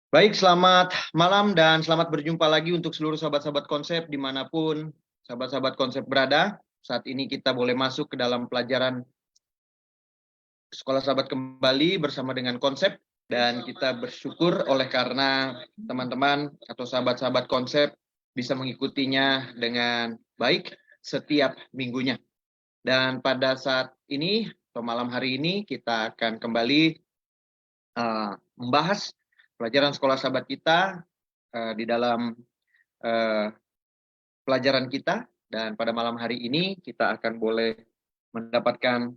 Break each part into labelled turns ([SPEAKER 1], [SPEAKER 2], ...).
[SPEAKER 1] Baik, selamat malam dan selamat berjumpa lagi untuk seluruh sahabat-sahabat konsep dimanapun sahabat-sahabat konsep berada. Saat ini kita boleh masuk ke dalam pelajaran Sekolah Sahabat kembali bersama dengan konsep, dan kita bersyukur oleh karena teman-teman atau sahabat-sahabat konsep bisa mengikutinya dengan baik setiap minggunya. Dan pada saat ini atau malam hari ini kita akan kembali membahas pelajaran Sekolah Sahabat kita di dalam pelajaran kita, dan pada malam hari ini kita akan boleh mendapatkan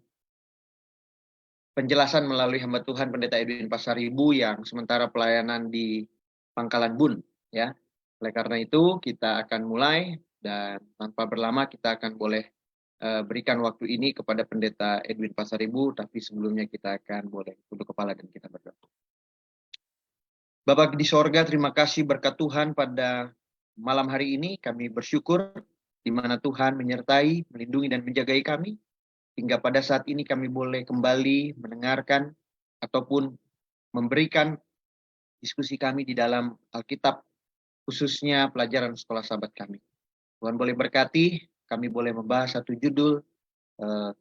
[SPEAKER 1] penjelasan melalui hamba Tuhan Pendeta Edwin Pasaribu yang sementara pelayanan di Pangkalan Bun, ya. Oleh karena itu kita akan mulai, dan tanpa berlama kita akan boleh berikan waktu ini kepada Pendeta Edwin Pasaribu, tapi sebelumnya kita akan boleh tunduk kepala dan kita berdoa. Bapa di sorga, terima kasih berkat Tuhan pada malam hari ini. Kami bersyukur di mana Tuhan menyertai, melindungi, dan menjagai kami. Hingga pada saat ini kami boleh kembali mendengarkan ataupun memberikan diskusi kami di dalam Alkitab, khususnya pelajaran Sekolah Sahabat kami. Tuhan boleh berkati, kami boleh membahas satu judul,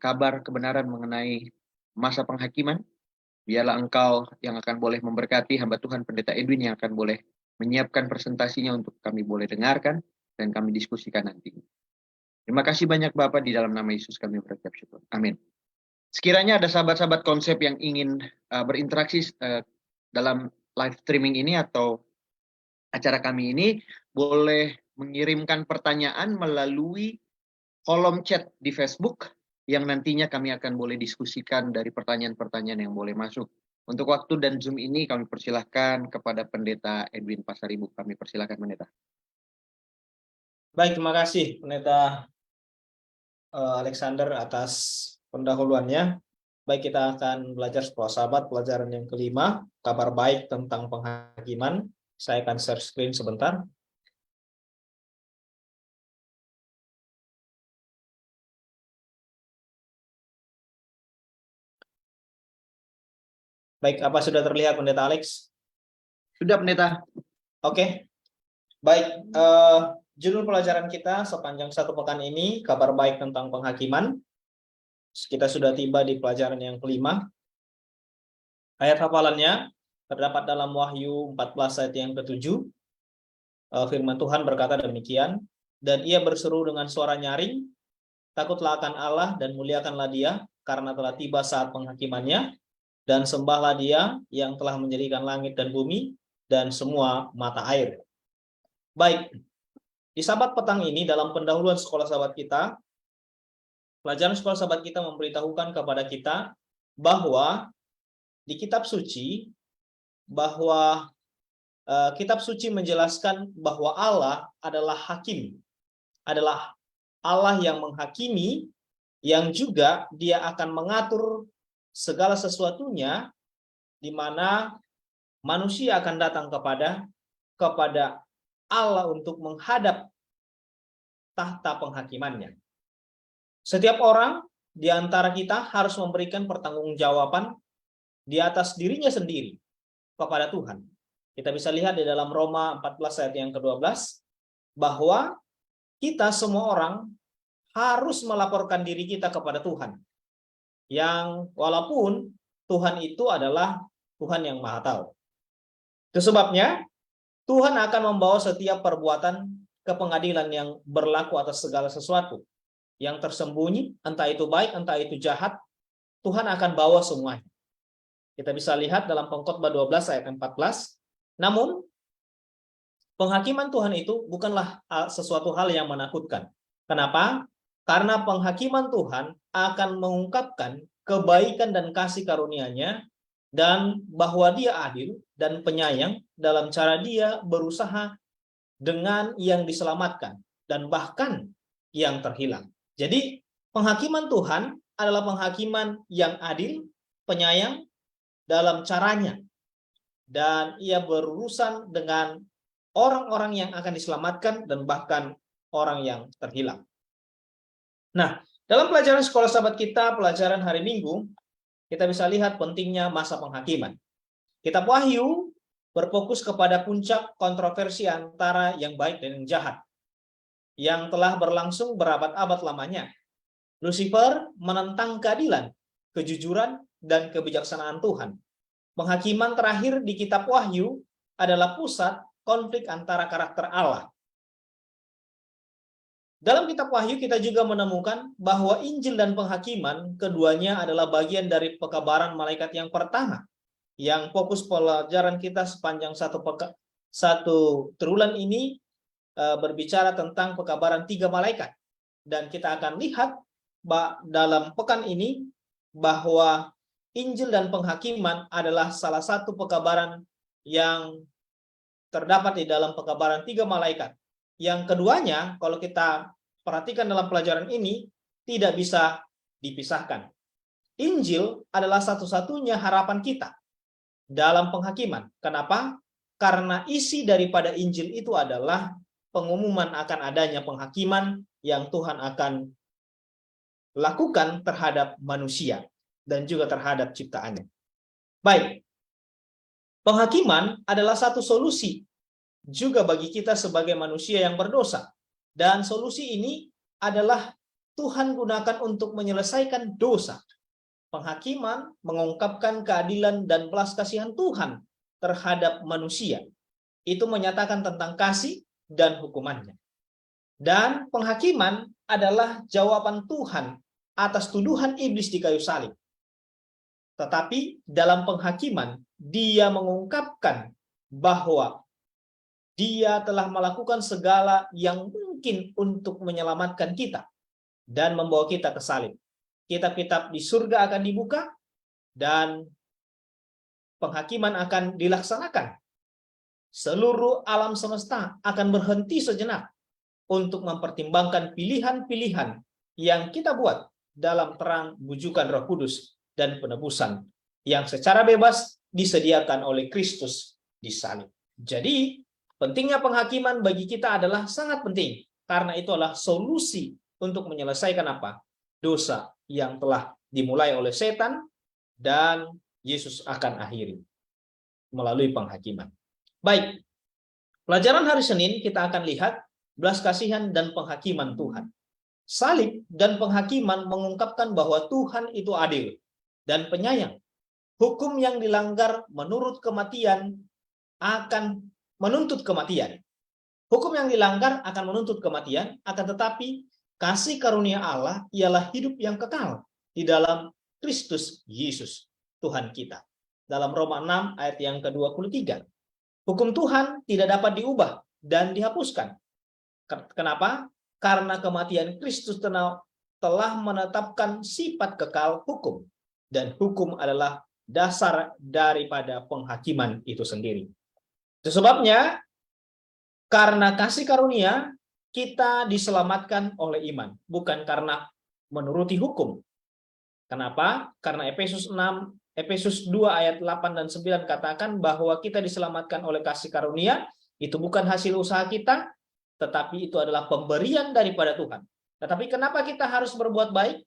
[SPEAKER 1] kabar kebenaran mengenai masa penghakiman. Biarlah Engkau yang akan boleh memberkati hamba Tuhan Pendeta Edwin yang akan boleh menyiapkan presentasinya untuk kami boleh dengarkan dan kami diskusikan nanti. Terima kasih banyak Bapak, di dalam nama Yesus kami berucap syukur. Amin. Sekiranya ada sahabat-sahabat konsep yang ingin berinteraksi dalam live streaming ini atau acara kami ini, boleh mengirimkan pertanyaan melalui kolom chat di Facebook yang nantinya kami akan boleh diskusikan dari pertanyaan-pertanyaan yang boleh masuk. Untuk waktu dan Zoom ini kami persilahkan kepada Pendeta Edwin Pasaribu. Kami persilahkan Pendeta.
[SPEAKER 2] Baik, terima kasih Pendeta Alexander atas pendahuluannya. Baik, kita akan belajar Sekolah Sahabat pelajaran yang kelima, kabar baik tentang penghakiman. Saya akan share screen sebentar. Baik, apa sudah terlihat Pendeta Alex?
[SPEAKER 1] Sudah Pendeta.
[SPEAKER 2] Oke. Baik, judul pelajaran kita sepanjang satu pekan ini, kabar baik tentang penghakiman. Kita sudah tiba di pelajaran yang kelima. Ayat hafalannya terdapat dalam Wahyu 14 ayat yang ke-7. Firman Tuhan berkata demikian, dan ia berseru dengan suara nyaring, takutlah akan Allah dan muliakanlah Dia, karena telah tiba saat penghakimannya, dan sembahlah Dia yang telah menjadikan langit dan bumi dan semua mata air. Baik, di Sabat petang ini dalam pendahuluan Sekolah Sahabat kita, pelajaran Sekolah Sahabat kita memberitahukan kepada kita bahwa di kitab suci, bahwa kitab suci menjelaskan bahwa Allah adalah hakim, adalah Allah yang menghakimi, yang juga Dia akan mengatur segala sesuatunya, di mana manusia akan datang kepada Allah untuk menghadap tahta penghakimannya. Setiap orang di antara kita harus memberikan pertanggungjawaban di atas dirinya sendiri kepada Tuhan. Kita bisa lihat di dalam Roma 14 ayat yang ke-12 bahwa kita semua orang harus melaporkan diri kita kepada Tuhan. Yang walaupun Tuhan itu adalah Tuhan yang Maha Tahu. Itu sebabnya Tuhan akan membawa setiap perbuatan ke pengadilan yang berlaku atas segala sesuatu. Yang tersembunyi, entah itu baik, entah itu jahat, Tuhan akan bawa semuanya. Kita bisa lihat dalam Pengkhotbah 12 ayat 14. Namun, penghakiman Tuhan itu bukanlah sesuatu hal yang menakutkan. Kenapa? Karena penghakiman Tuhan akan mengungkapkan kebaikan dan kasih karunia-Nya, dan bahwa Dia adil dan penyayang dalam cara Dia berusaha dengan yang diselamatkan dan bahkan yang terhilang. Jadi, penghakiman Tuhan adalah penghakiman yang adil, penyayang dalam caranya, dan Ia berurusan dengan orang-orang yang akan diselamatkan dan bahkan orang yang terhilang. Nah, dalam pelajaran Sekolah Sahabat kita, pelajaran hari Minggu, kita bisa lihat pentingnya masa penghakiman. Kitab Wahyu berfokus kepada puncak kontroversi antara yang baik dan yang jahat, yang telah berlangsung berabad-abad lamanya. Lucifer menentang keadilan, kejujuran, dan kebijaksanaan Tuhan. Penghakiman terakhir di kitab Wahyu adalah pusat konflik antara karakter Allah. Dalam kitab Wahyu kita juga menemukan bahwa Injil dan penghakiman keduanya adalah bagian dari pekabaran malaikat yang pertama. Yang fokus pelajaran kita sepanjang satu triwulan ini berbicara tentang pekabaran 3 malaikat. Dan kita akan lihat dalam pekan ini bahwa Injil dan penghakiman adalah salah satu pekabaran yang terdapat di dalam pekabaran 3 malaikat. Yang keduanya, kalau kita perhatikan dalam pelajaran ini, tidak bisa dipisahkan. Injil adalah satu-satunya harapan kita dalam penghakiman. Kenapa? Karena isi daripada Injil itu adalah pengumuman akan adanya penghakiman yang Tuhan akan lakukan terhadap manusia dan juga terhadap ciptaannya. Baik, penghakiman adalah satu solusi juga bagi kita sebagai manusia yang berdosa. Dan solusi ini adalah Tuhan gunakan untuk menyelesaikan dosa. Penghakiman mengungkapkan keadilan dan belas kasihan Tuhan terhadap manusia. Itu menyatakan tentang kasih dan hukumannya. Dan penghakiman adalah jawaban Tuhan atas tuduhan iblis di kayu salib. Tetapi dalam penghakiman, dia mengungkapkan bahwa dia telah melakukan segala yang mungkin untuk menyelamatkan kita dan membawa kita ke salib. Kitab-kitab di surga akan dibuka dan penghakiman akan dilaksanakan. Seluruh alam semesta akan berhenti sejenak untuk mempertimbangkan pilihan-pilihan yang kita buat dalam terang bujukan Roh Kudus dan penebusan yang secara bebas disediakan oleh Kristus di salib. Jadi, pentingnya penghakiman bagi kita adalah sangat penting, karena itu adalah solusi untuk menyelesaikan apa? Dosa yang telah dimulai oleh setan dan Yesus akan akhiri melalui penghakiman. Baik, pelajaran hari Senin kita akan lihat belas kasihan dan penghakiman Tuhan. Salib dan penghakiman mengungkapkan bahwa Tuhan itu adil dan penyayang. Hukum yang dilanggar menurut kematian akan menuntut kematian. Hukum yang dilanggar akan menuntut kematian, akan tetapi kasih karunia Allah ialah hidup yang kekal di dalam Kristus Yesus, Tuhan kita. Dalam Roma 6 ayat yang ke-23. Hukum Tuhan tidak dapat diubah dan dihapuskan. Kenapa? Karena kematian Kristus telah menetapkan sifat kekal hukum. Dan hukum adalah dasar daripada penghakiman itu sendiri. Itu sebabnya, karena kasih karunia, kita diselamatkan oleh iman, bukan karena menuruti hukum. Kenapa? Karena Efesus 2 ayat 8 dan 9 katakan bahwa kita diselamatkan oleh kasih karunia, itu bukan hasil usaha kita, tetapi itu adalah pemberian daripada Tuhan. Tetapi kenapa kita harus berbuat baik?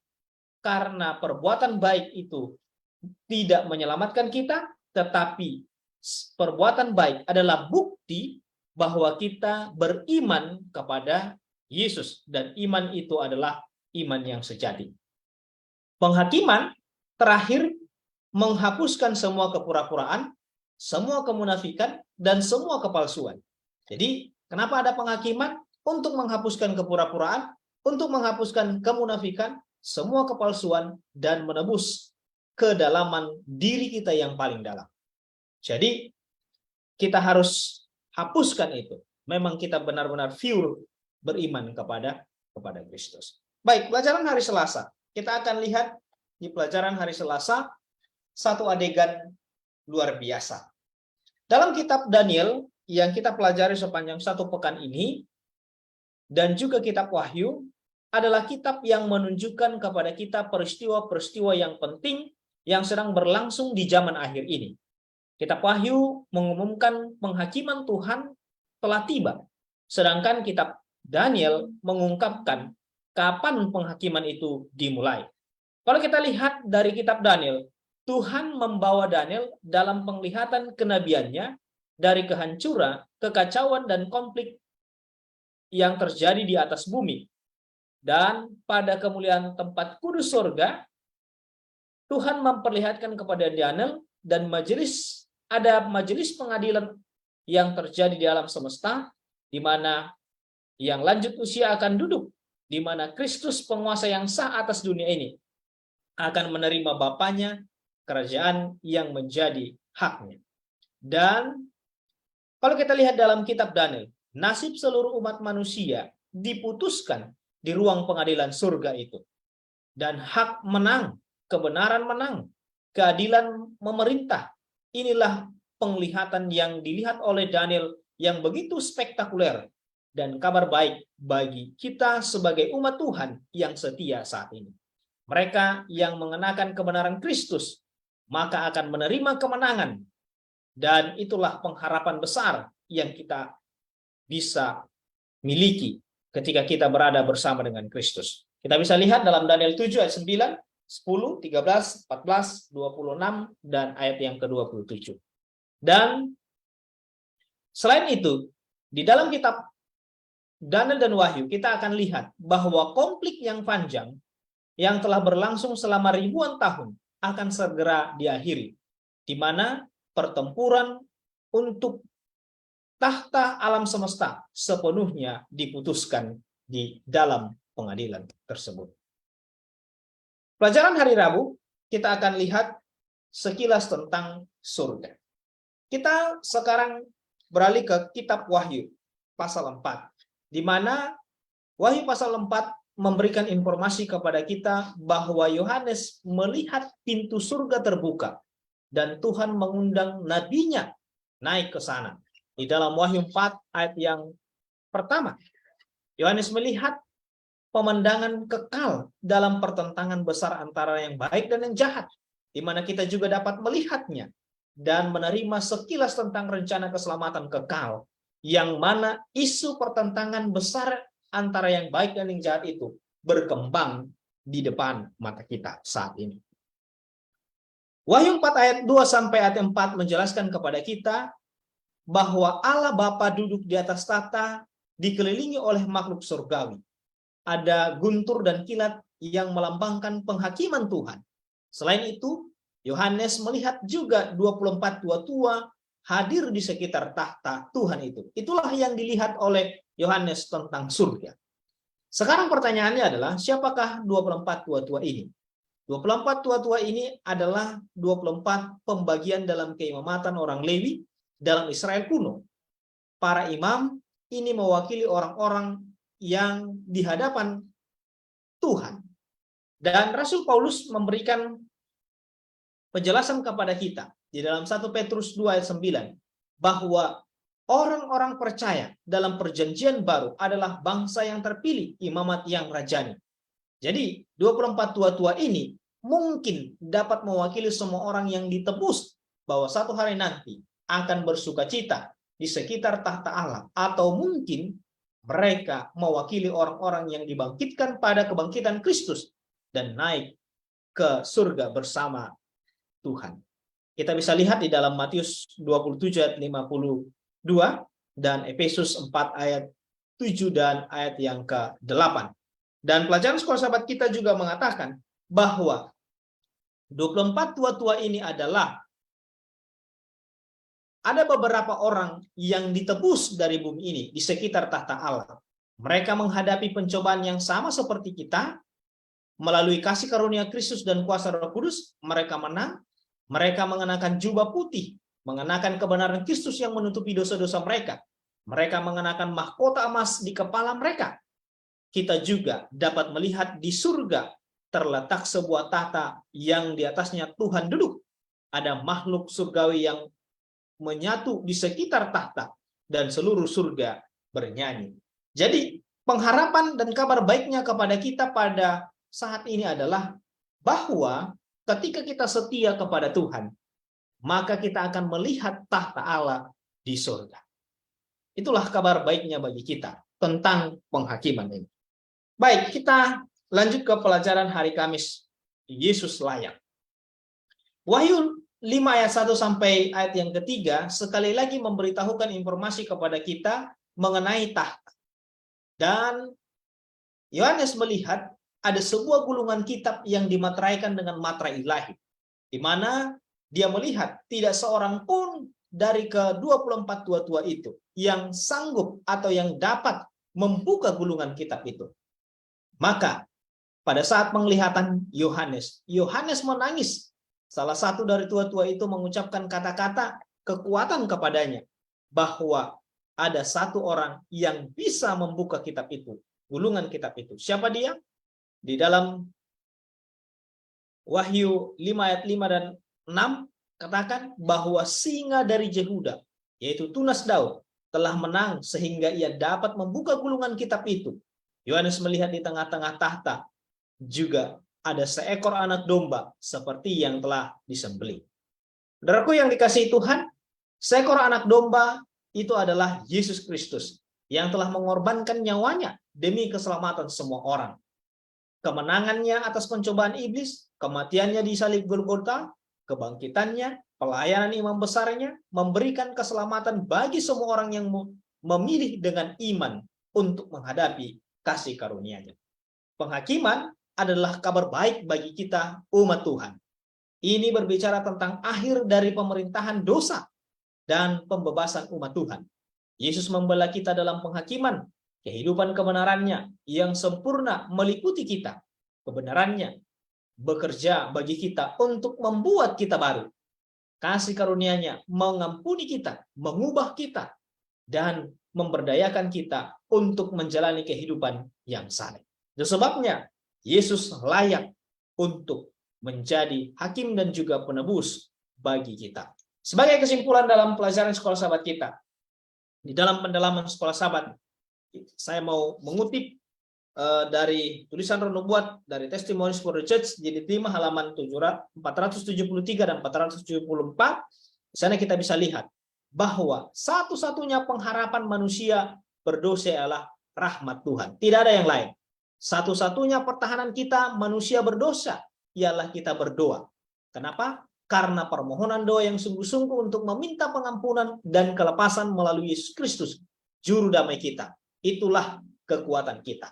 [SPEAKER 2] Karena perbuatan baik itu tidak menyelamatkan kita, tetapi perbuatan baik adalah bukti bahwa kita beriman kepada Yesus, dan iman itu adalah iman yang sejati. Penghakiman terakhir menghapuskan semua kepura-puraan, semua kemunafikan, dan semua kepalsuan. Jadi, kenapa ada penghakiman? Untuk menghapuskan kepura-puraan, untuk menghapuskan kemunafikan, semua kepalsuan, dan menebus kedalaman diri kita yang paling dalam. Jadi, kita harus hapuskan itu. Memang kita benar-benar pure beriman kepada Kristus. Baik, pelajaran hari Selasa. Kita akan lihat di pelajaran hari Selasa satu adegan luar biasa. Dalam kitab Daniel yang kita pelajari sepanjang satu pekan ini, dan juga kitab Wahyu, adalah kitab yang menunjukkan kepada kita peristiwa-peristiwa yang penting yang sedang berlangsung di zaman akhir ini. Kitab Wahyu mengumumkan penghakiman Tuhan telah tiba, sedangkan kitab Daniel mengungkapkan kapan penghakiman itu dimulai. Kalau kita lihat dari kitab Daniel, Tuhan membawa Daniel dalam penglihatan kenabiannya dari kehancuran, kekacauan, dan konflik yang terjadi di atas bumi. Dan pada kemuliaan tempat kudus surga, Tuhan memperlihatkan kepada Daniel dan ada majelis pengadilan yang terjadi di alam semesta, di mana yang lanjut usia akan duduk, di mana Kristus penguasa yang sah atas dunia ini akan menerima Bapaknya kerajaan yang menjadi haknya. Dan kalau kita lihat dalam kitab Daniel, nasib seluruh umat manusia diputuskan di ruang pengadilan surga itu. Dan hak menang, kebenaran menang, keadilan memerintah. Inilah penglihatan yang dilihat oleh Daniel yang begitu spektakuler dan kabar baik bagi kita sebagai umat Tuhan yang setia saat ini. Mereka yang mengenakan kebenaran Kristus, maka akan menerima kemenangan. Dan itulah pengharapan besar yang kita bisa miliki ketika kita berada bersama dengan Kristus. Kita bisa lihat dalam Daniel 7 ayat 9, 10, 13, 14, 26, dan ayat yang ke-27. Dan selain itu, di dalam kitab Daniel dan Wahyu, kita akan lihat bahwa konflik yang panjang yang telah berlangsung selama ribuan tahun akan segera diakhiri, di mana pertempuran untuk tahta alam semesta sepenuhnya diputuskan di dalam pengadilan tersebut. Pelajaran hari Rabu, kita akan lihat sekilas tentang surga. Kita sekarang beralih ke kitab Wahyu pasal 4, di mana Wahyu pasal 4 memberikan informasi kepada kita bahwa Yohanes melihat pintu surga terbuka dan Tuhan mengundang nabinya naik ke sana. Di dalam Wahyu 4 ayat yang pertama, Yohanes melihat pemandangan kekal dalam pertentangan besar antara yang baik dan yang jahat, di mana kita juga dapat melihatnya dan menerima sekilas tentang rencana keselamatan kekal, yang mana isu pertentangan besar antara yang baik dan yang jahat itu berkembang di depan mata kita saat ini. Wahyu 4 ayat 2 sampai ayat 4 menjelaskan kepada kita bahwa Allah Bapa duduk di atas tahta dikelilingi oleh makhluk surgawi. Ada guntur dan kilat yang melambangkan penghakiman Tuhan. Selain itu, Yohanes melihat juga 24 tua-tua hadir di sekitar tahta Tuhan itu. Itulah yang dilihat oleh Yohanes tentang surga. Sekarang pertanyaannya adalah, siapakah 24 tua-tua ini? 24 tua-tua ini adalah 24 pembagian dalam keimamatan orang Lewi dalam Israel kuno. Para imam ini mewakili orang-orang yang di hadapan Tuhan. Dan Rasul Paulus memberikan penjelasan kepada kita di dalam 1 Petrus 2 ayat 9 bahwa orang-orang percaya dalam perjanjian baru adalah bangsa yang terpilih, imamat yang rajani. Jadi 24 tua-tua ini mungkin dapat mewakili semua orang yang ditebus bahwa satu hari nanti akan bersukacita di sekitar tahta Allah, atau mungkin mereka mewakili orang-orang yang dibangkitkan pada kebangkitan Kristus dan naik ke surga bersama Tuhan. Kita bisa lihat di dalam Matius 27 ayat 52 dan Efesus 4 ayat 7 dan ayat yang ke-8. Dan pelajaran sekolah sahabat kita juga mengatakan bahwa 24 tua-tua ini adalah ada beberapa orang yang ditebus dari bumi ini di sekitar tahta Allah. Mereka menghadapi pencobaan yang sama seperti kita. Melalui kasih karunia Kristus dan kuasa Roh Kudus, mereka menang. Mereka mengenakan jubah putih, mengenakan kebenaran Kristus yang menutupi dosa-dosa mereka. Mereka mengenakan mahkota emas di kepala mereka. Kita juga dapat melihat di surga terletak sebuah tahta yang di atasnya Tuhan duduk. Ada makhluk surgawi yang menyatu di sekitar tahta dan seluruh surga bernyanyi. Jadi pengharapan dan kabar baiknya kepada kita pada saat ini adalah bahwa ketika kita setia kepada Tuhan, maka kita akan melihat tahta Allah di surga. Itulah kabar baiknya bagi kita tentang penghakiman ini. Baik, kita lanjut ke pelajaran hari Kamis. Yesus layak. Wahyu 5 ayat 1 sampai ayat yang ketiga sekali lagi memberitahukan informasi kepada kita mengenai tahta. Dan Yohanes melihat ada sebuah gulungan kitab yang dimateraikan dengan materai ilahi, di mana dia melihat tidak seorang pun dari ke-24 tua-tua itu yang sanggup atau yang dapat membuka gulungan kitab itu. Maka pada saat penglihatan Yohanes menangis. Salah satu dari tua-tua itu mengucapkan kata-kata kekuatan kepadanya bahwa ada satu orang yang bisa membuka kitab itu, gulungan kitab itu. Siapa dia? Di dalam Wahyu 5 ayat 5 dan 6 katakan bahwa singa dari Yehuda, yaitu tunas Daud, telah menang sehingga ia dapat membuka gulungan kitab itu. Yohanes melihat di tengah-tengah tahta juga ada seekor anak domba seperti yang telah disembelih. Saudaraku yang dikasihi Tuhan, seekor anak domba itu adalah Yesus Kristus yang telah mengorbankan nyawanya demi keselamatan semua orang. Kemenangannya atas pencobaan iblis, kematiannya di salib Golgota, kebangkitannya, pelayanan imam besarnya, memberikan keselamatan bagi semua orang yang memilih dengan iman untuk menghadapi kasih karunia-Nya. Penghakiman adalah kabar baik bagi kita umat Tuhan. Ini berbicara tentang akhir dari pemerintahan dosa dan pembebasan umat Tuhan. Yesus membela kita dalam penghakiman, kehidupan kebenarannya yang sempurna meliputi kita. Kebenarannya bekerja bagi kita untuk membuat kita baru. Kasih karunia-Nya mengampuni kita, mengubah kita, dan memberdayakan kita untuk menjalani kehidupan yang saleh. Itu sebabnya Yesus layak untuk menjadi hakim dan juga penebus bagi kita. Sebagai kesimpulan dalam pelajaran sekolah sahabat kita, di dalam pendalaman sekolah sahabat, saya mau mengutip dari tulisan Renubuat dari Testimonies for the Church, jilid 5 halaman 473 dan 474. Di sana kita bisa lihat bahwa satu-satunya pengharapan manusia berdosa adalah rahmat Tuhan. Tidak ada yang lain. Satu-satunya pertahanan kita manusia berdosa ialah kita berdoa. Kenapa? Karena permohonan doa yang sungguh-sungguh untuk meminta pengampunan dan kelepasan melalui Yesus Kristus, juru damai kita. Itulah kekuatan kita.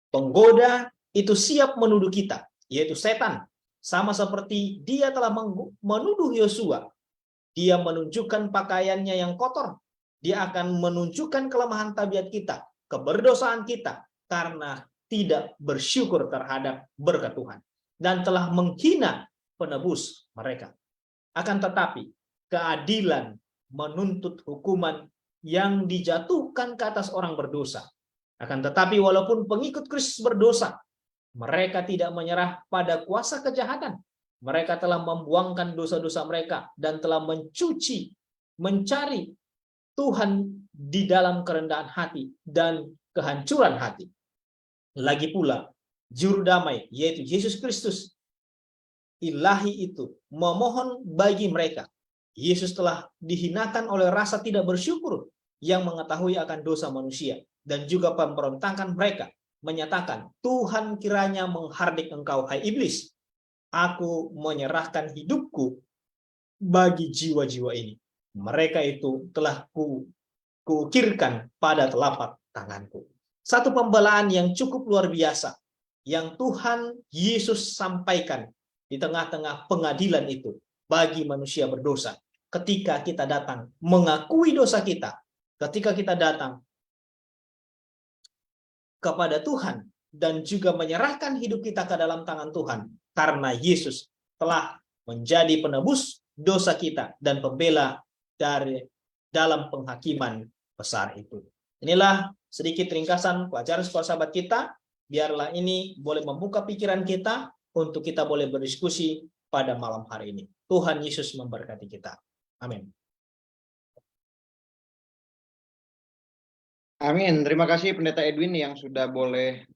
[SPEAKER 2] Penggoda itu siap menuduh kita, yaitu setan. Sama seperti dia telah menuduh Yosua. Dia menunjukkan pakaiannya yang kotor. Dia akan menunjukkan kelemahan tabiat kita, keberdosaan kita, karena tidak bersyukur terhadap berkat Tuhan dan telah menghina penebus mereka. Akan tetapi keadilan menuntut hukuman yang dijatuhkan ke atas orang berdosa. Akan tetapi walaupun pengikut Kristus berdosa, mereka tidak menyerah pada kuasa kejahatan. Mereka telah membuangkan dosa-dosa mereka dan telah mencari Tuhan di dalam kerendahan hati dan kehancuran hati. Lagi pula, juru damai, yaitu Yesus Kristus, ilahi itu, memohon bagi mereka. Yesus telah dihinakan oleh rasa tidak bersyukur yang mengetahui akan dosa manusia, dan juga pemberontakan mereka, menyatakan, Tuhan kiranya menghardik engkau, hai iblis. Aku menyerahkan hidupku bagi jiwa-jiwa ini. Mereka itu telah kuukirkan pada telapak tanganku. Satu pembelaan yang cukup luar biasa yang Tuhan Yesus sampaikan di tengah-tengah pengadilan itu bagi manusia berdosa. Ketika kita datang mengakui dosa kita, ketika kita datang kepada Tuhan dan juga menyerahkan hidup kita ke dalam tangan Tuhan, karena Yesus telah menjadi penebus dosa kita dan pembela dari dalam penghakiman besar itu. Inilah sedikit ringkasan pelajaran sekolah sahabat kita. Biarlah ini boleh membuka pikiran kita untuk kita boleh berdiskusi pada malam hari ini. Tuhan Yesus memberkati kita. Amin.
[SPEAKER 1] Amin. Terima kasih Pendeta Edwin yang sudah boleh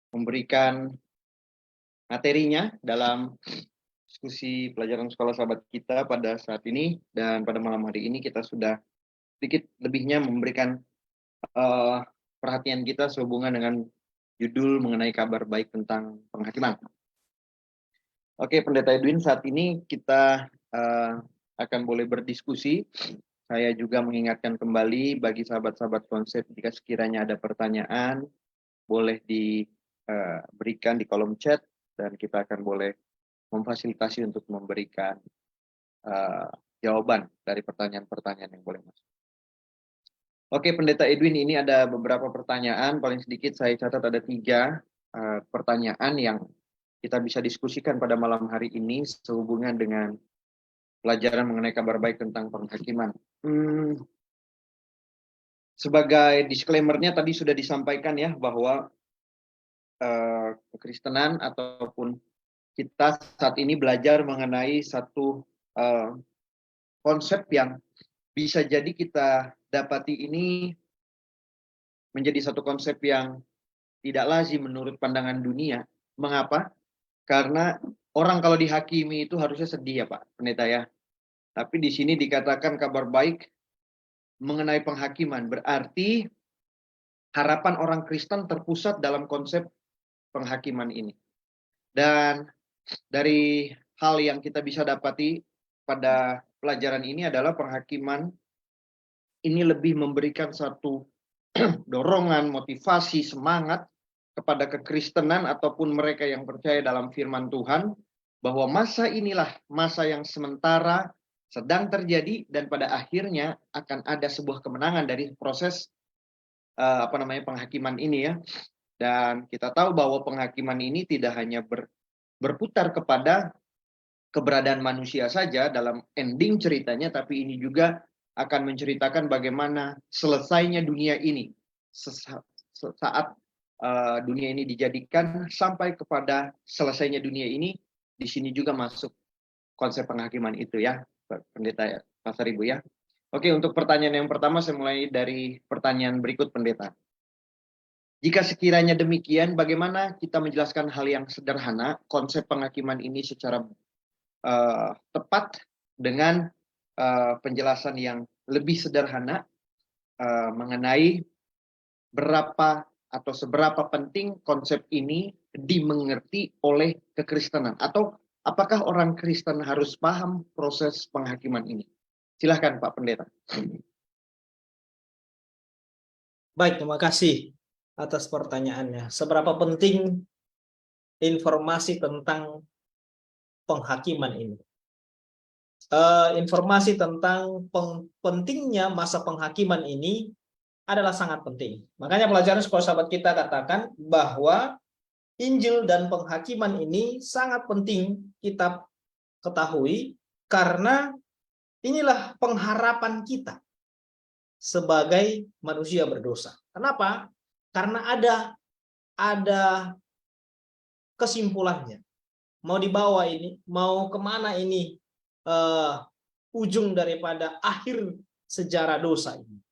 [SPEAKER 1] memberikan materinya dalam diskusi pelajaran sekolah sahabat kita pada saat ini. Dan pada malam hari ini kita sudah sedikit lebihnya memberikan perhatian kita sehubungan dengan judul mengenai kabar baik tentang penghakiman. Oke, Pendeta Edwin, saat ini kita akan boleh berdiskusi. Saya juga mengingatkan kembali bagi sahabat-sahabat konsep, jika sekiranya ada pertanyaan, boleh diberikan di kolom chat, dan kita akan boleh memfasilitasi untuk memberikan jawaban dari pertanyaan-pertanyaan yang boleh masuk. Oke, Pendeta Edwin, ini ada beberapa pertanyaan, paling sedikit saya catat ada 3 pertanyaan yang kita bisa diskusikan pada malam hari ini sehubungan dengan pelajaran mengenai kabar baik tentang penghakiman. Sebagai disclaimer-nya tadi sudah disampaikan ya, bahwa kekristenan ataupun kita saat ini belajar mengenai satu konsep yang bisa jadi kita dapati ini menjadi satu konsep yang tidak lazim menurut pandangan dunia. Mengapa? Karena orang kalau dihakimi itu harusnya sedih ya Pak Pendeta ya. Tapi di sini dikatakan kabar baik mengenai penghakiman. Berarti harapan orang Kristen terpusat dalam konsep penghakiman ini. Dan dari hal yang kita bisa dapati pada pelajaran ini adalah penghakiman ini lebih memberikan satu dorongan, motivasi, semangat kepada kekristenan ataupun mereka yang percaya dalam firman Tuhan, bahwa masa inilah masa yang sementara sedang terjadi dan pada akhirnya akan ada sebuah kemenangan dari proses penghakiman ini ya. Dan kita tahu bahwa penghakiman ini tidak hanya berputar kepada keberadaan manusia saja dalam ending ceritanya, tapi ini juga akan menceritakan bagaimana selesainya dunia ini saat dunia ini dijadikan sampai kepada selesainya dunia ini. Di sini juga masuk konsep penghakiman itu ya, Pendeta Pastor Ibu ya. Oke, untuk pertanyaan yang pertama saya mulai dari pertanyaan berikut, Pendeta. Jika sekiranya demikian, bagaimana kita menjelaskan hal yang sederhana, konsep penghakiman ini secara tepat dengan penjelasan yang lebih sederhana mengenai berapa atau seberapa penting konsep ini dimengerti oleh kekristenan, atau apakah orang Kristen harus paham proses penghakiman ini? Silahkan Pak Pendeta.
[SPEAKER 2] Baik, terima kasih atas pertanyaannya. Seberapa penting informasi tentang penghakiman ini? Informasi tentang pentingnya masa penghakiman ini adalah sangat penting. Makanya pelajaran sekolah sahabat kita katakan bahwa Injil dan penghakiman ini sangat penting kita ketahui, karena inilah pengharapan kita sebagai manusia berdosa. Kenapa? Karena ada kesimpulannya. Mau dibawa ini, mau kemana ini ujung daripada akhir sejarah dosa ini.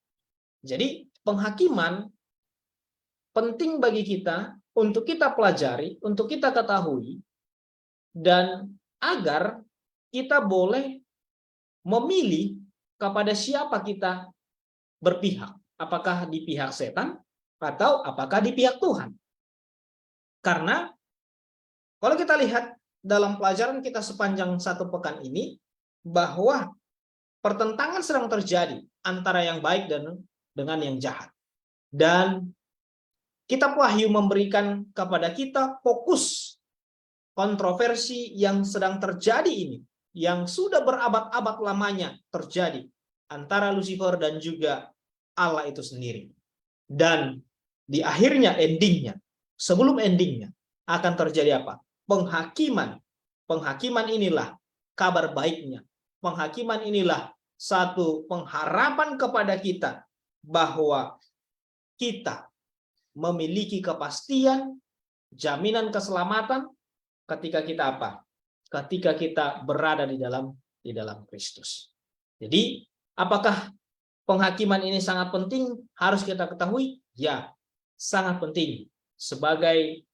[SPEAKER 2] Jadi penghakiman penting bagi kita untuk kita pelajari, untuk kita ketahui, dan agar kita boleh memilih kepada siapa kita berpihak. Apakah di pihak setan atau apakah di pihak Tuhan. Karena kalau kita lihat dalam pelajaran kita sepanjang 1 pekan ini, bahwa pertentangan sedang terjadi antara yang baik dan dengan yang jahat. Dan kitab Wahyu memberikan kepada kita fokus kontroversi yang sedang terjadi ini, yang sudah berabad-abad lamanya terjadi antara Lucifer dan juga Allah itu sendiri. Dan di akhirnya, endingnya, sebelum endingnya, akan terjadi apa? Penghakiman. Penghakiman inilah kabar baiknya. Penghakiman inilah satu pengharapan kepada kita bahwa kita memiliki kepastian, jaminan keselamatan ketika kita apa? Ketika kita berada di dalam Kristus. Jadi, apakah penghakiman ini sangat penting? Harus kita ketahui, ya, sangat penting sebagai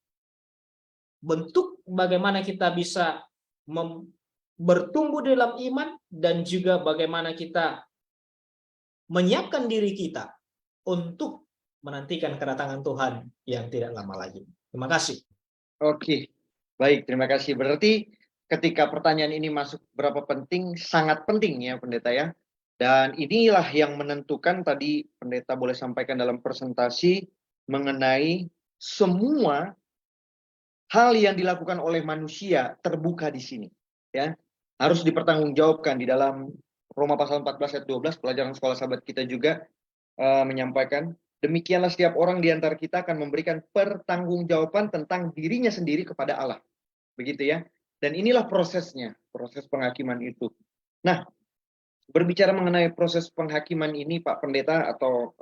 [SPEAKER 2] bentuk bagaimana kita bisa bertumbuh dalam iman, dan juga bagaimana kita menyiapkan diri kita untuk menantikan kedatangan Tuhan yang tidak lama lagi. Terima kasih.
[SPEAKER 1] Oke, baik, terima kasih. Berarti ketika pertanyaan ini masuk berapa penting, sangat penting ya pendeta ya. Dan inilah yang menentukan tadi pendeta boleh sampaikan dalam presentasi mengenai semua hal yang dilakukan oleh manusia terbuka di sini. Ya, harus dipertanggungjawabkan di dalam Roma pasal 14 ayat 12, pelajaran sekolah sahabat kita juga menyampaikan, demikianlah setiap orang di antara kita akan memberikan pertanggungjawaban tentang dirinya sendiri kepada Allah. Begitu ya. Dan inilah prosesnya, proses penghakiman itu. Nah, berbicara mengenai proses penghakiman ini Pak Pendeta, atau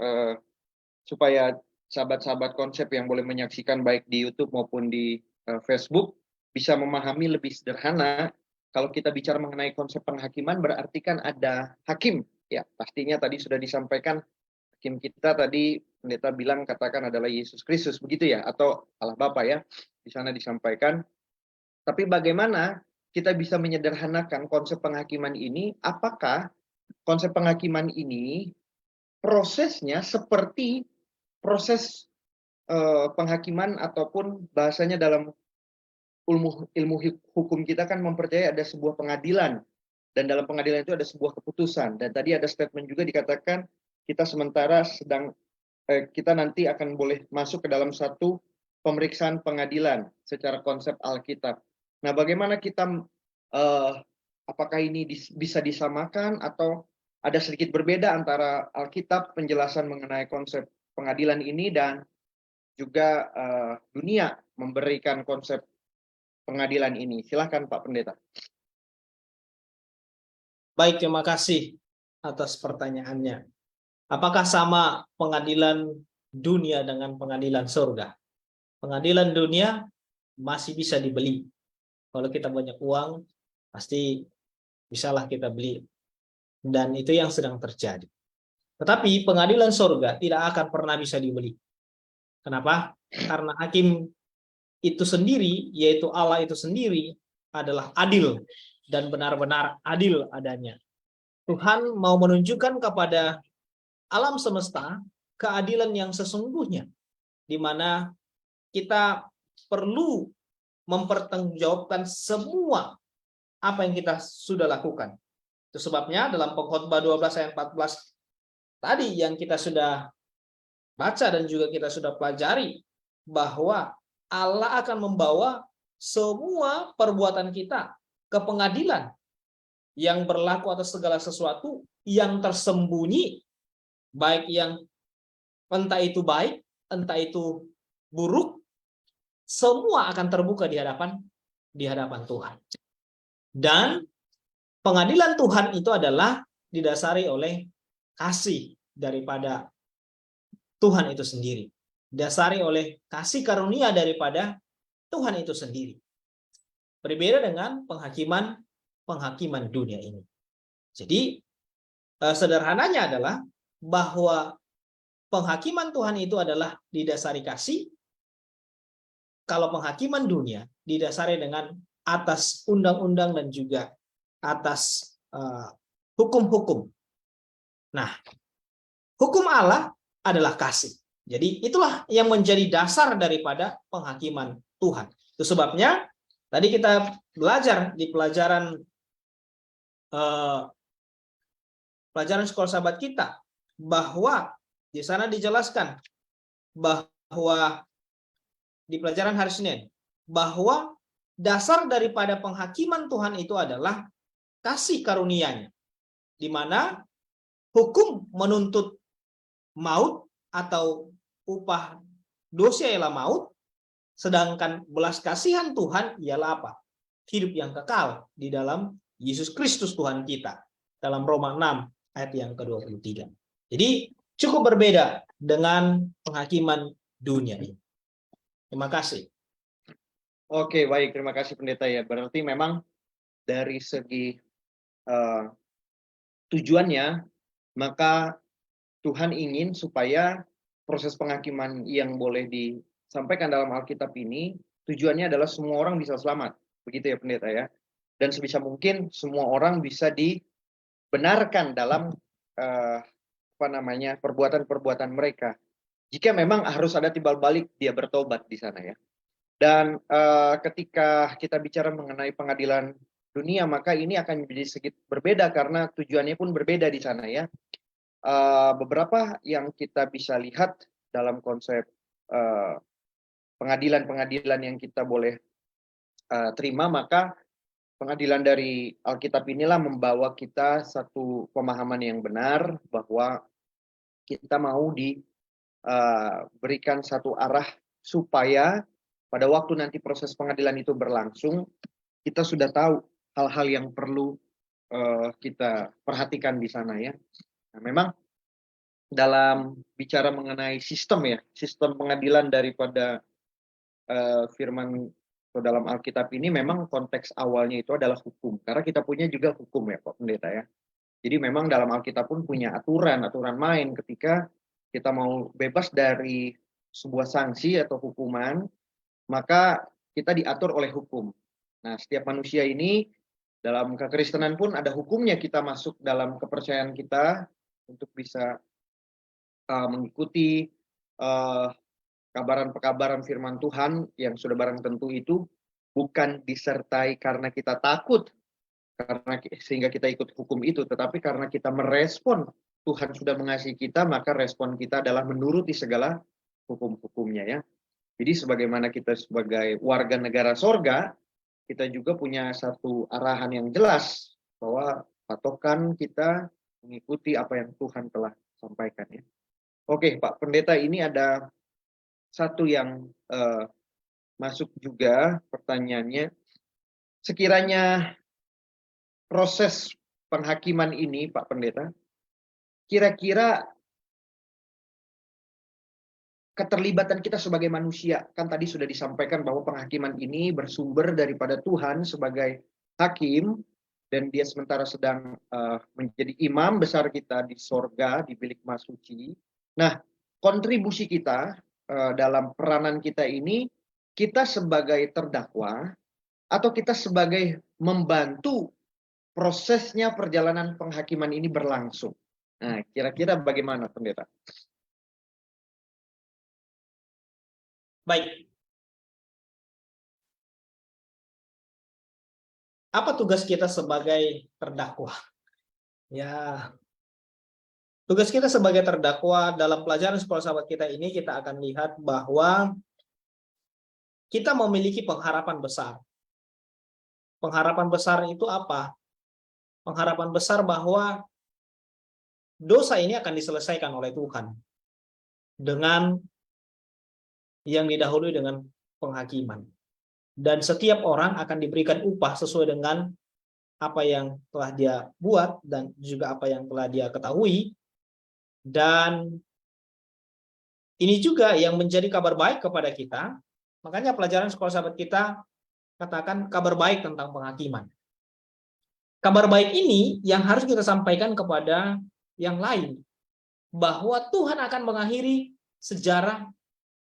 [SPEAKER 1] supaya sahabat-sahabat konsep yang boleh menyaksikan baik di YouTube maupun di Facebook bisa memahami lebih sederhana, kalau kita bicara mengenai konsep penghakiman berarti kan ada hakim. Ya, pastinya tadi sudah disampaikan hakim kita tadi pendeta bilang katakan adalah Yesus Kristus, begitu ya, atau Allah Bapa ya. Di sana disampaikan. Tapi bagaimana kita bisa menyederhanakan konsep penghakiman ini? Apakah konsep penghakiman ini prosesnya seperti proses penghakiman ataupun bahasanya dalam ilmu hukum kita kan mempercayai ada sebuah pengadilan, dan dalam pengadilan itu ada sebuah keputusan. Dan tadi ada statement juga dikatakan kita sementara sedang kita nanti akan boleh masuk ke dalam satu pemeriksaan pengadilan secara konsep Alkitab. Nah, bagaimana kita apakah ini bisa disamakan atau ada sedikit berbeda antara Alkitab penjelasan mengenai konsep pengadilan ini dan juga dunia memberikan konsep pengadilan ini? Silahkan Pak Pendeta.
[SPEAKER 2] Baik, terima kasih atas pertanyaannya. Apakah sama pengadilan dunia dengan pengadilan surga? Pengadilan dunia masih bisa dibeli. Kalau kita banyak uang, pasti bisalah kita beli. Dan itu yang sedang terjadi. Tetapi pengadilan surga tidak akan pernah bisa dibeli. Kenapa? Karena hakim itu sendiri, yaitu Allah itu sendiri, adalah adil dan benar-benar adil adanya. Tuhan mau menunjukkan kepada alam semesta keadilan yang sesungguhnya, di mana kita perlu mempertanggungjawabkan semua apa yang kita sudah lakukan. Itu sebabnya dalam Pengkhotbah 12 ayat 14 tadi yang kita sudah baca dan juga kita sudah pelajari, bahwa Allah akan membawa semua perbuatan kita ke pengadilan yang berlaku atas segala sesuatu yang tersembunyi, baik yang entah itu baik, entah itu buruk, semua akan terbuka di hadapan Tuhan. Dan pengadilan Tuhan itu adalah didasari oleh kasih daripada Tuhan itu sendiri. Didasari oleh kasih karunia daripada Tuhan itu sendiri. Berbeda dengan penghakiman dunia ini. Jadi sederhananya adalah bahwa penghakiman Tuhan itu adalah didasari kasih. Kalau penghakiman dunia didasari dengan atas undang-undang dan juga atas hukum-hukum. Nah, hukum Allah adalah kasih. Jadi itulah yang menjadi dasar daripada penghakiman Tuhan. Itu sebabnya tadi kita belajar di pelajaran sekolah sahabat kita, bahwa di sana dijelaskan bahwa di pelajaran hari Senin, bahwa dasar daripada penghakiman Tuhan itu adalah kasih karunia-Nya, di mana hukum menuntut maut atau upah dosa ialah maut, sedangkan belas kasihan Tuhan ialah apa? Hidup yang kekal di dalam Yesus Kristus Tuhan kita, dalam Roma 6 ayat yang ke-23. Jadi cukup berbeda dengan penghakiman dunia ini. Terima kasih.
[SPEAKER 1] Oke, baik. Terima kasih Pendeta ya. Berarti memang dari segi tujuannya, maka Tuhan ingin supaya proses penghakiman yang boleh disampaikan dalam Alkitab ini, tujuannya adalah semua orang bisa selamat. Begitu ya Pendeta ya. Dan sebisa mungkin semua orang bisa dibenarkan dalam perbuatan-perbuatan mereka. Jika memang harus ada timbal balik dia bertobat di sana ya. Dan ketika kita bicara mengenai pengadilan dunia, maka ini akan menjadi sedikit berbeda karena tujuannya pun berbeda di sana ya. Beberapa yang kita bisa lihat dalam konsep pengadilan-pengadilan yang kita boleh terima, maka pengadilan dari Alkitab inilah membawa kita satu pemahaman yang benar bahwa kita mau diberikan satu arah supaya pada waktu nanti proses pengadilan itu berlangsung, kita sudah tahu hal-hal yang perlu kita perhatikan di sana ya. Nah, memang dalam bicara mengenai sistem ya, sistem pengadilan daripada firman dalam Alkitab ini memang konteks awalnya itu adalah hukum. Karena kita punya juga hukum ya Pak Pendeta ya. Jadi memang dalam Alkitab pun punya aturan main ketika kita mau bebas dari sebuah sanksi atau hukuman, maka kita diatur oleh hukum. Nah, setiap manusia ini dalam kekristenan pun ada hukumnya kita masuk dalam kepercayaan kita untuk bisa mengikuti kabaran-pekabaran firman Tuhan yang sudah barang tentu itu bukan disertai karena kita takut sehingga kita ikut hukum itu, tetapi karena kita merespon Tuhan sudah mengasihi kita, maka respon kita adalah menuruti segala hukum-hukumnya ya. Jadi sebagaimana kita sebagai warga negara sorga, kita juga punya satu arahan yang jelas bahwa patokan kita mengikuti apa yang Tuhan telah sampaikan ya. Oke Pak Pendeta, ini ada satu yang masuk juga pertanyaannya, sekiranya proses penghakiman ini Pak Pendeta, kira-kira keterlibatan kita sebagai manusia, kan tadi sudah disampaikan bahwa penghakiman ini bersumber daripada Tuhan sebagai hakim, dan dia sementara sedang menjadi imam besar kita di sorga, di bilik emas suci. Nah, kontribusi kita dalam peranan kita ini, kita sebagai terdakwa atau kita sebagai membantu prosesnya perjalanan penghakiman ini berlangsung. Nah, kira-kira bagaimana Pendeta?
[SPEAKER 2] Baik. Apa tugas kita sebagai terdakwa? Ya, tugas kita sebagai terdakwa dalam pelajaran sekolah sahabat kita ini, kita akan lihat bahwa kita memiliki pengharapan besar. Pengharapan besar itu apa? Pengharapan besar bahwa dosa ini akan diselesaikan oleh Tuhan dengan yang didahului dengan penghakiman. Dan setiap orang akan diberikan upah sesuai dengan apa yang telah dia buat dan juga apa yang telah dia ketahui. Dan ini juga yang menjadi kabar baik kepada kita. Makanya pelajaran sekolah sahabat kita katakan kabar baik tentang penghakiman. Kabar baik ini yang harus kita sampaikan kepada yang lain, bahwa Tuhan akan mengakhiri sejarah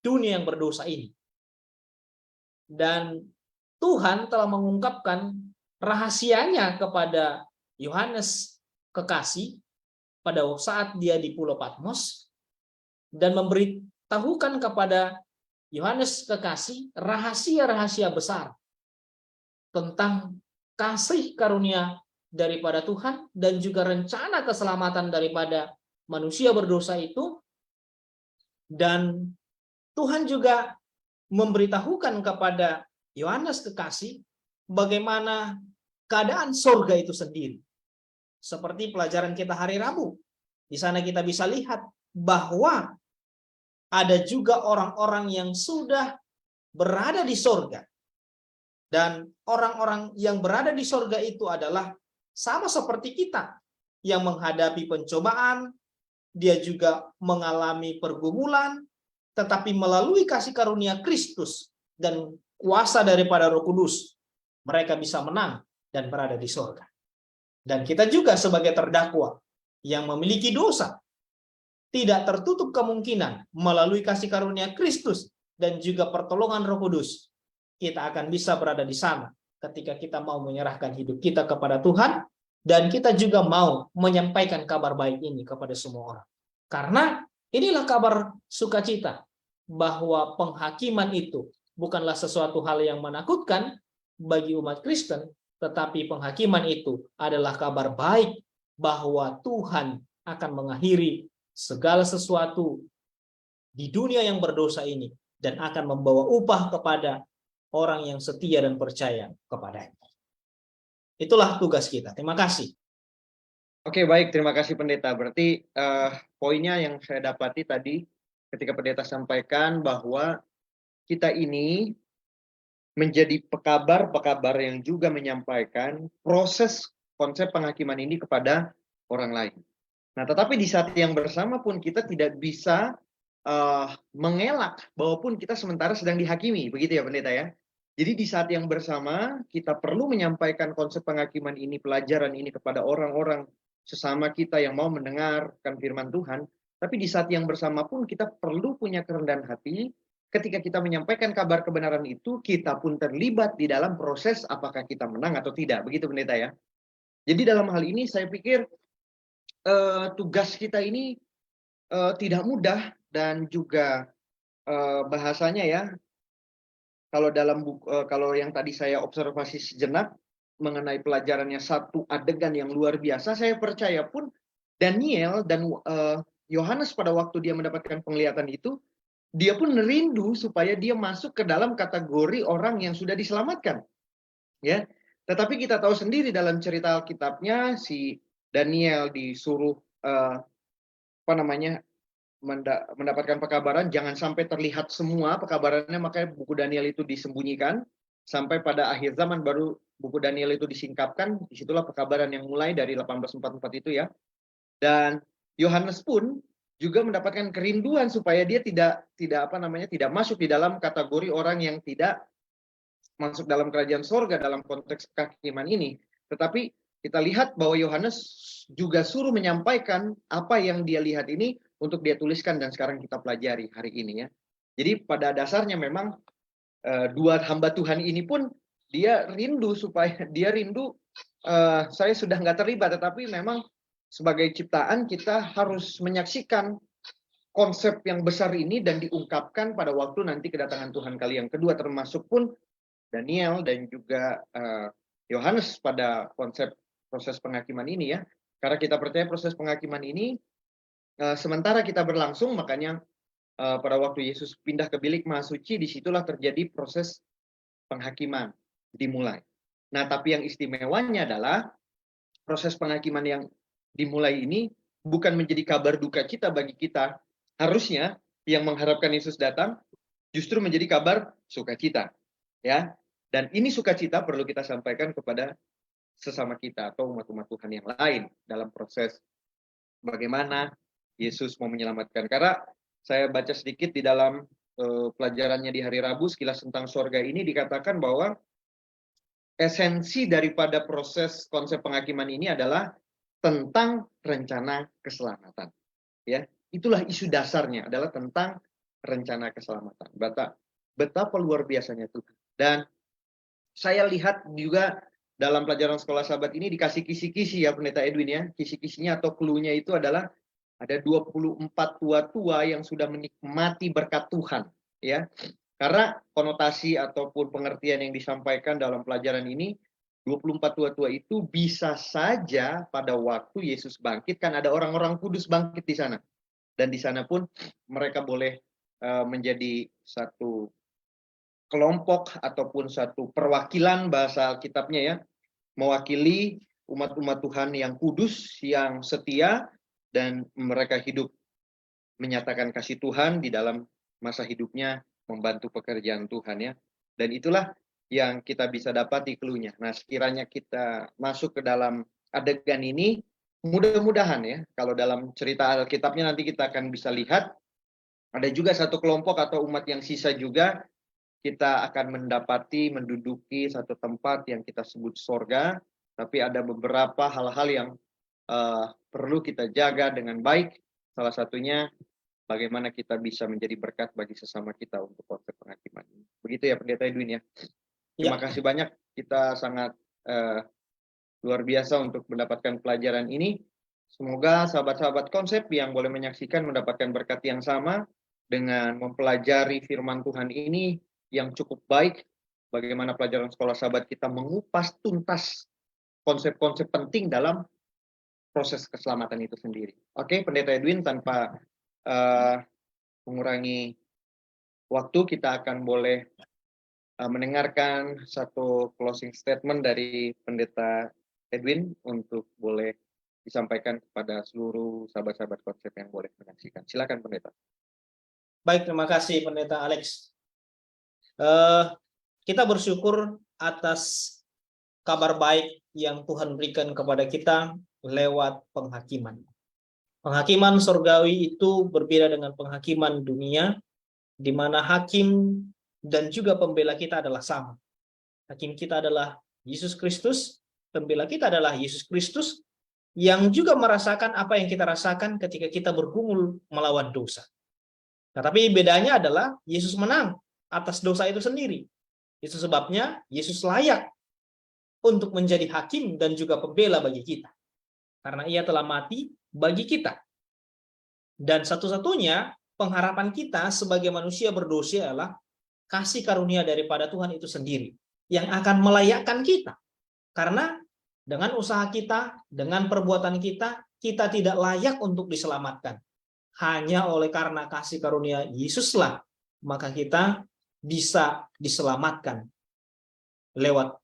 [SPEAKER 2] dunia yang berdosa ini. Dan Tuhan telah mengungkapkan rahasianya kepada Yohanes kekasih pada saat dia di Pulau Patmos, dan memberitahukan kepada Yohanes kekasih rahasia-rahasia besar tentang kasih karunia daripada Tuhan dan juga rencana keselamatan daripada manusia berdosa itu. Dan Tuhan juga memberitahukan kepada Yohanes kekasih bagaimana keadaan sorga itu sendiri. Seperti pelajaran kita hari Rabu. Di sana kita bisa lihat bahwa ada juga orang-orang yang sudah berada di sorga. Dan orang-orang yang berada di sorga itu adalah sama seperti kita yang menghadapi pencobaan, dia juga mengalami pergumulan, tetapi melalui kasih karunia Kristus dan kuasa daripada Roh Kudus, mereka bisa menang dan berada di sorga. Dan kita juga sebagai terdakwa yang memiliki dosa, tidak tertutup kemungkinan melalui kasih karunia Kristus dan juga pertolongan Roh Kudus, kita akan bisa berada di sana ketika kita mau menyerahkan hidup kita kepada Tuhan, dan kita juga mau menyampaikan kabar baik ini kepada semua orang. Karena inilah kabar sukacita, bahwa penghakiman itu bukanlah sesuatu hal yang menakutkan bagi umat Kristen, tetapi penghakiman itu adalah kabar baik bahwa Tuhan akan mengakhiri segala sesuatu di dunia yang berdosa ini dan akan membawa upah kepada orang yang setia dan percaya kepadanya. Itulah tugas kita. Terima kasih.
[SPEAKER 1] Oke, baik. Terima kasih Pendeta. Berarti poinnya yang saya dapati tadi ketika Pendeta sampaikan bahwa kita ini menjadi pekabar-pekabar yang juga menyampaikan proses konsep penghakiman ini kepada orang lain. Nah, tetapi di saat yang bersama pun kita tidak bisa mengelak bahwa kita sementara sedang dihakimi, begitu ya Pendeta ya. Jadi di saat yang bersama kita perlu menyampaikan konsep penghakiman ini, pelajaran ini kepada orang-orang sesama kita yang mau mendengarkan firman Tuhan. Tapi di saat yang bersama pun kita perlu punya kerendahan hati. Ketika kita menyampaikan kabar kebenaran itu, kita pun terlibat di dalam proses apakah kita menang atau tidak. Begitu Pendeta ya. Jadi dalam hal ini saya pikir tugas kita ini tidak mudah dan juga bahasanya ya, kalau dalam kalau yang tadi saya observasi sejenak mengenai pelajarannya satu adegan yang luar biasa, saya percaya pun Daniel dan Yohanes pada waktu dia mendapatkan penglihatan itu, dia pun rindu supaya dia masuk ke dalam kategori orang yang sudah diselamatkan. Ya, tetapi kita tahu sendiri dalam cerita Alkitabnya si Daniel disuruh mendapatkan pekabaran, jangan sampai terlihat semua pekabarannya, makanya buku Daniel itu disembunyikan sampai pada akhir zaman baru buku Daniel itu disingkapkan. Disitulah pekabaran yang mulai dari 1844 itu ya. Dan Yohanes pun juga mendapatkan kerinduan supaya dia tidak masuk di dalam kategori orang yang tidak masuk dalam kerajaan sorga dalam konteks kehakiman ini. Tetapi kita lihat bahwa Yohanes juga suruh menyampaikan apa yang dia lihat ini untuk dia tuliskan dan sekarang kita pelajari hari ini ya. Jadi pada dasarnya memang dua hamba Tuhan ini pun dia rindu saya sudah nggak terlibat, tetapi memang sebagai ciptaan kita harus menyaksikan konsep yang besar ini dan diungkapkan pada waktu nanti kedatangan Tuhan kali yang kedua, termasuk pun Daniel dan juga Yohanes pada konsep proses penghakiman ini ya. Karena kita percaya proses penghakiman ini sementara kita berlangsung, makanya pada waktu Yesus pindah ke bilik Maha Suci, disitulah terjadi proses penghakiman dimulai. Nah, tapi yang istimewanya adalah proses penghakiman yang dimulai ini bukan menjadi kabar duka cita bagi kita. Harusnya yang mengharapkan Yesus datang justru menjadi kabar sukacita. Ya. Dan ini sukacita perlu kita sampaikan kepada sesama kita atau umat-umat Tuhan yang lain dalam proses bagaimana Yesus mau menyelamatkan. Karena saya baca sedikit di dalam pelajarannya di hari Rabu sekilas tentang sorga ini dikatakan bahwa esensi daripada proses konsep penghakiman ini adalah tentang rencana keselamatan. Ya, itulah isu dasarnya adalah tentang rencana keselamatan. Betapa luar biasanya Tuhan. Dan saya lihat juga dalam pelajaran sekolah sahabat ini dikasih kisi-kisi ya Pendeta Edwin ya. Kisi-kisinya atau clue-nya itu adalah ada 24 tua-tua yang sudah menikmati berkat Tuhan ya. Karena konotasi ataupun pengertian yang disampaikan dalam pelajaran ini, 24 tua-tua itu bisa saja pada waktu Yesus bangkit, kan ada orang-orang kudus bangkit di sana. Dan di sana pun mereka boleh menjadi satu kelompok ataupun satu perwakilan bahasa Alkitabnya ya, mewakili umat-umat Tuhan yang kudus, yang setia, dan mereka hidup menyatakan kasih Tuhan di dalam masa hidupnya, membantu pekerjaan Tuhan ya. Dan itulah yang kita bisa dapat di clue-nya. Nah, sekiranya kita masuk ke dalam adegan ini, mudah-mudahan ya, kalau dalam cerita Alkitabnya nanti kita akan bisa lihat, ada juga satu kelompok atau umat yang sisa juga, kita akan menduduki satu tempat yang kita sebut sorga, tapi ada beberapa hal-hal yang perlu kita jaga dengan baik. Salah satunya bagaimana kita bisa menjadi berkat bagi sesama kita untuk konsep penghakiman ini. Begitu ya Pendeta Edwin ya. Terima kasih banyak. Kita sangat luar biasa untuk mendapatkan pelajaran ini. Semoga sahabat-sahabat konsep yang boleh menyaksikan mendapatkan berkat yang sama dengan mempelajari firman Tuhan ini yang cukup baik, bagaimana pelajaran sekolah sahabat kita mengupas tuntas konsep-konsep penting dalam proses keselamatan itu sendiri. Oke, Pendeta Edwin, tanpa mengurangi waktu, kita akan boleh mendengarkan satu closing statement dari Pendeta Edwin untuk boleh disampaikan kepada seluruh sahabat-sahabat konsep yang boleh menyaksikan. Silakan, Pendeta.
[SPEAKER 2] Baik, terima kasih Pendeta Alex. Kita bersyukur atas kabar baik yang Tuhan berikan kepada kita lewat penghakiman. Penghakiman surgawi itu berbeda dengan penghakiman dunia, di mana hakim dan juga pembela kita adalah sama. Hakim kita adalah Yesus Kristus, pembela kita adalah Yesus Kristus, yang juga merasakan apa yang kita rasakan ketika kita bergumul melawan dosa. Nah, tapi bedanya adalah Yesus menang atas dosa itu sendiri. Itu sebabnya Yesus layak untuk menjadi hakim dan juga pembela bagi kita. Karena ia telah mati bagi kita. Dan satu-satunya pengharapan kita sebagai manusia berdosa adalah kasih karunia daripada Tuhan itu sendiri, yang akan melayakkan kita. Karena dengan usaha kita, dengan perbuatan kita, kita tidak layak untuk diselamatkan. Hanya oleh karena kasih karunia Yesuslah, maka kita bisa diselamatkan lewat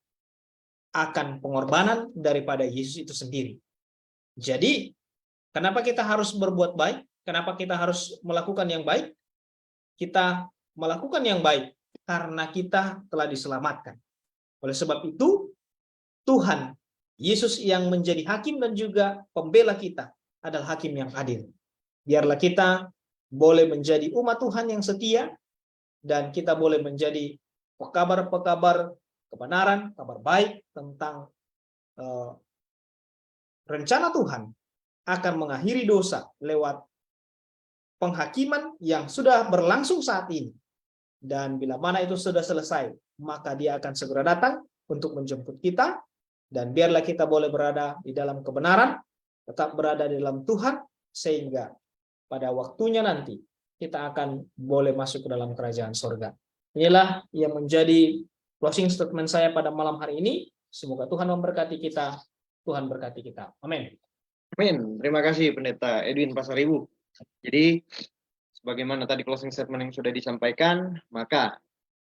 [SPEAKER 2] akan pengorbanan daripada Yesus itu sendiri. Jadi, kenapa kita harus berbuat baik? Kenapa kita harus melakukan yang baik? Kita melakukan yang baik karena kita telah diselamatkan. Oleh sebab itu, Tuhan, Yesus yang menjadi hakim dan juga pembela kita adalah hakim yang adil. Biarlah kita boleh menjadi umat Tuhan yang setia, dan kita boleh menjadi pekabar-pekabar kebenaran, kabar baik tentang rencana Tuhan akan mengakhiri dosa lewat penghakiman yang sudah berlangsung saat ini. Dan bila mana itu sudah selesai, maka dia akan segera datang untuk menjemput kita, dan biarlah kita boleh berada di dalam kebenaran, tetap berada di dalam Tuhan, sehingga pada waktunya nanti kita akan boleh masuk ke dalam kerajaan surga. Inilah yang menjadi closing statement saya pada malam hari ini. Semoga Tuhan memberkati kita. Tuhan berkati kita. Amin.
[SPEAKER 1] Amin. Terima kasih Pendeta Edwin Pasaribu. Jadi, sebagaimana tadi closing statement yang sudah disampaikan, maka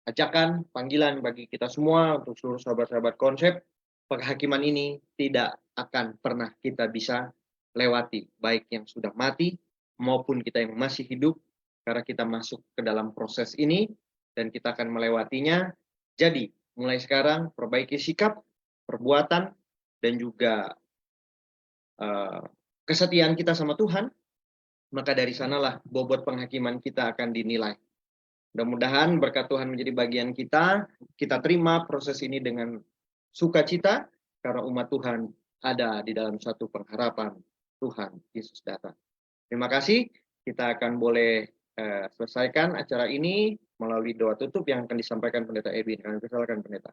[SPEAKER 1] ajakan, panggilan bagi kita semua untuk seluruh sahabat-sahabat konsep, penghakiman ini tidak akan pernah kita bisa lewati, baik yang sudah mati maupun kita yang masih hidup, karena kita masuk ke dalam proses ini dan kita akan melewatinya. Jadi, mulai sekarang perbaiki sikap, perbuatan, dan juga kesetiaan kita sama Tuhan, maka dari sanalah bobot penghakiman kita akan dinilai. Mudah-mudahan berkat Tuhan menjadi bagian kita terima proses ini dengan sukacita, karena umat Tuhan ada di dalam satu pengharapan Tuhan Yesus datang. Terima kasih, kita akan boleh selesaikan acara ini melalui doa tutup yang akan disampaikan Pendeta Edwin. Kami persilakan Pendeta.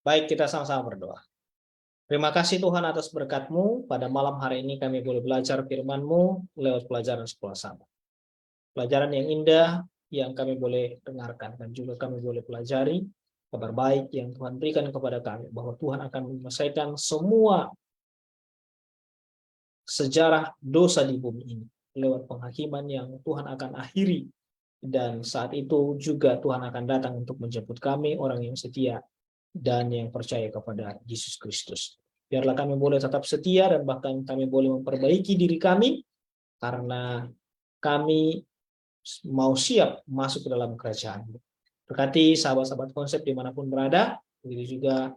[SPEAKER 2] Baik, kita sama-sama berdoa. Terima kasih Tuhan atas berkat-Mu. Pada malam hari ini kami boleh belajar firman-Mu lewat pelajaran sekolah sahabat. Pelajaran yang indah yang kami boleh dengarkan dan juga kami boleh pelajari kabar baik yang Tuhan berikan kepada kami, bahwa Tuhan akan menyelesaikan semua sejarah dosa di bumi ini lewat penghakiman yang Tuhan akan akhiri, dan saat itu juga Tuhan akan datang untuk menjemput kami, orang yang setia dan yang percaya kepada Yesus Kristus. Biarlah kami boleh tetap setia dan bahkan kami boleh memperbaiki diri kami, karena kami mau siap masuk ke dalam kerajaan. Berkati sahabat-sahabat konsep dimanapun berada, begitu juga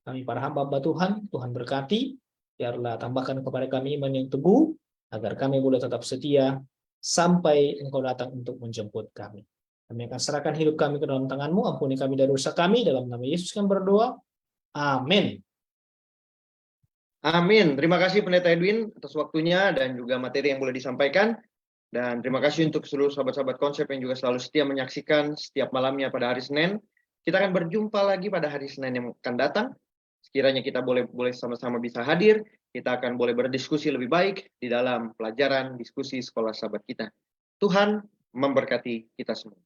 [SPEAKER 2] kami para hamba Tuhan, Tuhan berkati. Biarlah tambahkan kepada kami iman yang teguh, agar kami boleh tetap setia sampai Engkau datang untuk menjemput kami. Kami akan serahkan hidup kami ke dalam tangan-Mu, ampuni kami dari dosa kami, dalam nama Yesus kami berdoa. Amin.
[SPEAKER 1] Amin. Terima kasih Pendeta Edwin atas waktunya dan juga materi yang boleh disampaikan. Dan terima kasih untuk seluruh sahabat-sahabat konsep yang juga selalu setia menyaksikan setiap malamnya pada hari Senin. Kita akan berjumpa lagi pada hari Senin yang akan datang. Sekiranya kita boleh sama-sama bisa hadir, kita akan boleh berdiskusi lebih baik di dalam pelajaran diskusi sekolah sahabat kita. Tuhan memberkati kita semua.